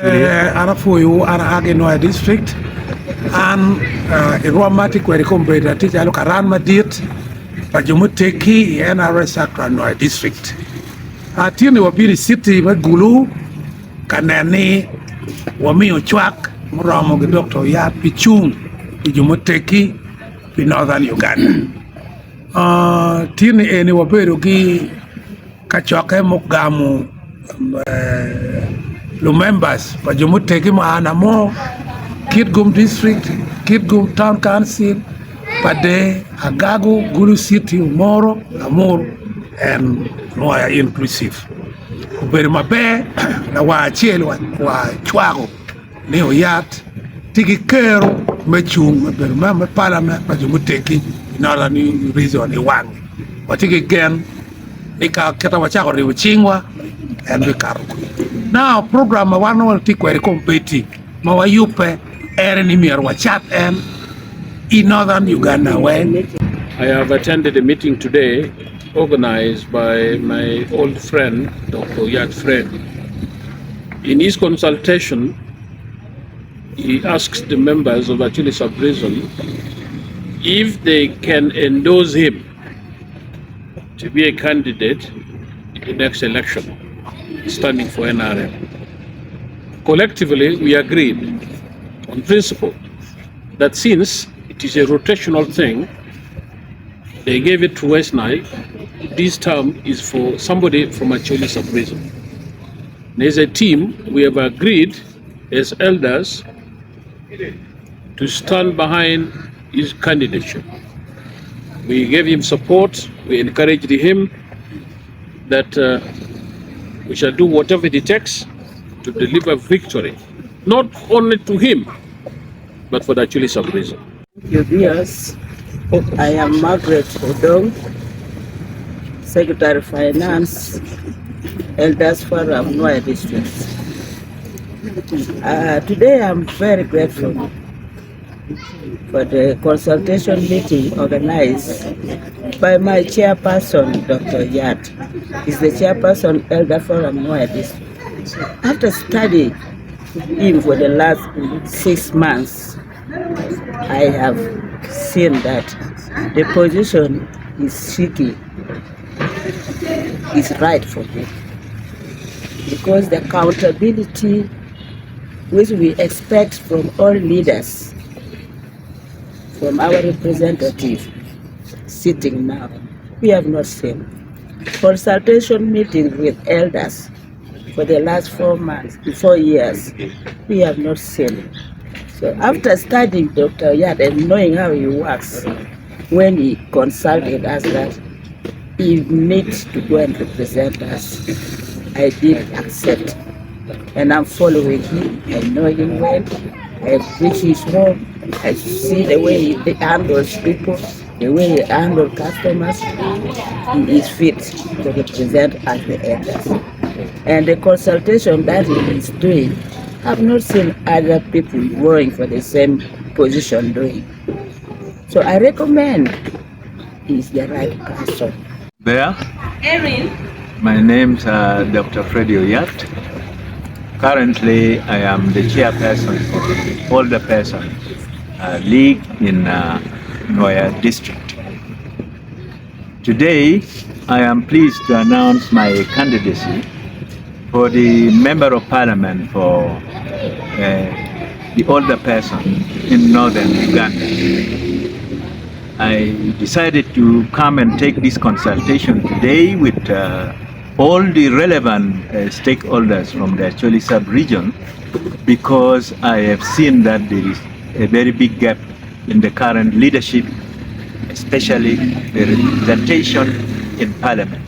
Arafuyu ara Agenoa district and Irwamati kweri kumbeda tija alu karan madit pajumuteki NRS Noa district. Atini wabiri city magulu kanani wami ochwak mramo gi Dr. Oyat pichung pijumuteki pi northern Uganda. Tini eni wabiri gi kachoke mugamu members pajumuteki maana mo Kitgum district, Kitgum town council, Pade, Agago, Gulu city, Moro, Amur, and Noya inclusive. Uberi mabe na waacheli wa chwago ni Oyat tiki kero mechung uberi mame parliament pajumuteki northern region iwangi. Watiki gen ika keta wachako riwchingwa and wikaruku. Now program wano waltikwa kompeti mawayupe Erenimir Wachat and in northern Uganda when I have attended a meeting today organized by my old friend Dr. Oyat Fred. In his consultation, he asked the members of Acholi sub-prison if they can endorse him to be a candidate in the next election, standing for NRM. Collectively, we agreed on principle that since it is a rotational thing, they gave it to West Nile. This term is for somebody from Acholi sub-prison. As a team, we have agreed as elders to stand behind his candidature. We gave him support, we encouraged him that we shall do whatever it takes to deliver victory, not only to him, but for the Acholi sub-prison. Thank you, dears. I am Margaret Odong, Secretary of Finance, Elders Forum, Noa District. Today I'm very grateful for the consultation meeting organized by my chairperson, Dr. Oyat. He's the chairperson, Elder Forum, Noa District. After studying him for the last 6 months, I have seen that the position is seeking is right for me, because the accountability which we expect from all leaders, from our representative sitting now, we have not seen. Consultation meeting with elders for the last 4 years, we have not seen. So after studying Dr. Oyat and knowing how he works, when he consulted us that he needs to go and represent us, I did accept. And I'm following him. I know him well. I reach his home. I see the way he handles people, the way he handles customers. He is fit to represent us, the elders. And the consultation that he is doing, I've not seen other people going for the same position doing. So I recommend he's the right person. There, my name's Dr. Freddy Oyat. Currently, I am the chairperson for the Older Person League in Noa District. Today, I am pleased to announce my candidacy for the Member of Parliament for the Older Person in Northern Uganda. I decided to come and take this consultation today with all the relevant stakeholders from the Acholi sub-region, because I have seen that there is a very big gap in the current leadership, especially the representation in Parliament.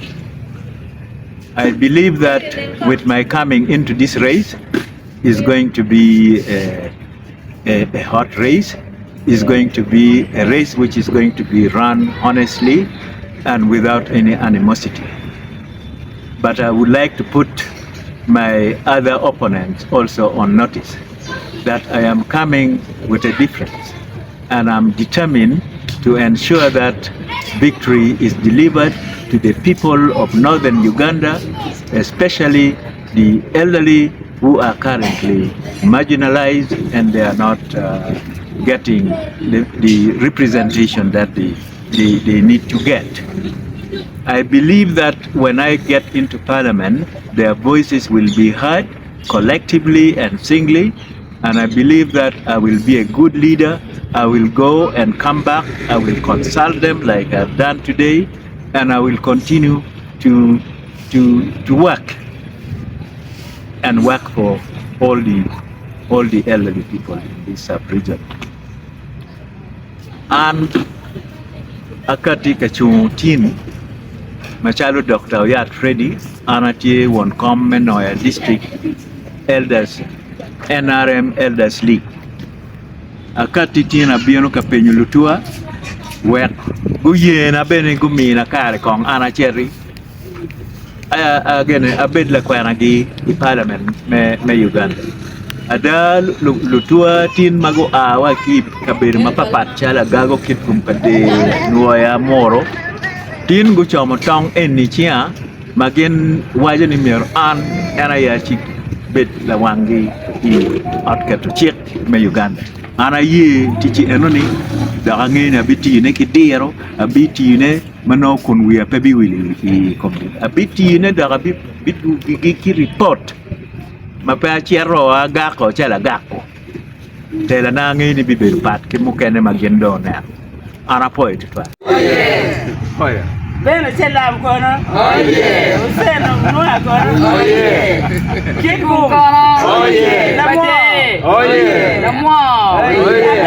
I believe that with my coming into this race is going to be a hot race, is going to be a race which is going to be run honestly and without any animosity. But I would like to put my other opponents also on notice that I am coming with a difference, and I'm determined to ensure that victory is delivered to the people of northern Uganda, especially the elderly who are currently marginalized and they are not getting the representation that they need to get. I believe that when I get into parliament, their voices will be heard collectively and singly, and I believe that I will be a good leader. I will go and come back. I will consult them like I've done today, and I will continue to work and work for all the elderly people in this sub-region. And akati kachung machalo Dr. Oyat Freddy anatie won Menoya District Elders NRM Elders League. Akati tina bieno kapenyo lutua wek guyena bene gumina kare kong anacheri again abed la kwana gi parliament me Uganda. Ada lutua tin mago awa ki kabir mapapat chala gago kit kumpade nuaya moro tin gu chomo tong eni chia magen waje ni mer an era ya chi bet la wangi I atkato chik me Uganda ana ye tichi enoni da ngene abiti ne kidero abiti ne mano kun wi apebi wili I kombi abiti ne da bitu ki report mapa chiero agako chala gako tela na ngene biberu pat ke mukene magendo ne ana point twa oya Beno chelam kono. Oh yeah. Useno mnua kono. Oh yeah. Kiku kono. Oh yeah. Namo. Oh yeah. Namo. Oh yeah.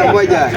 Oh yeah.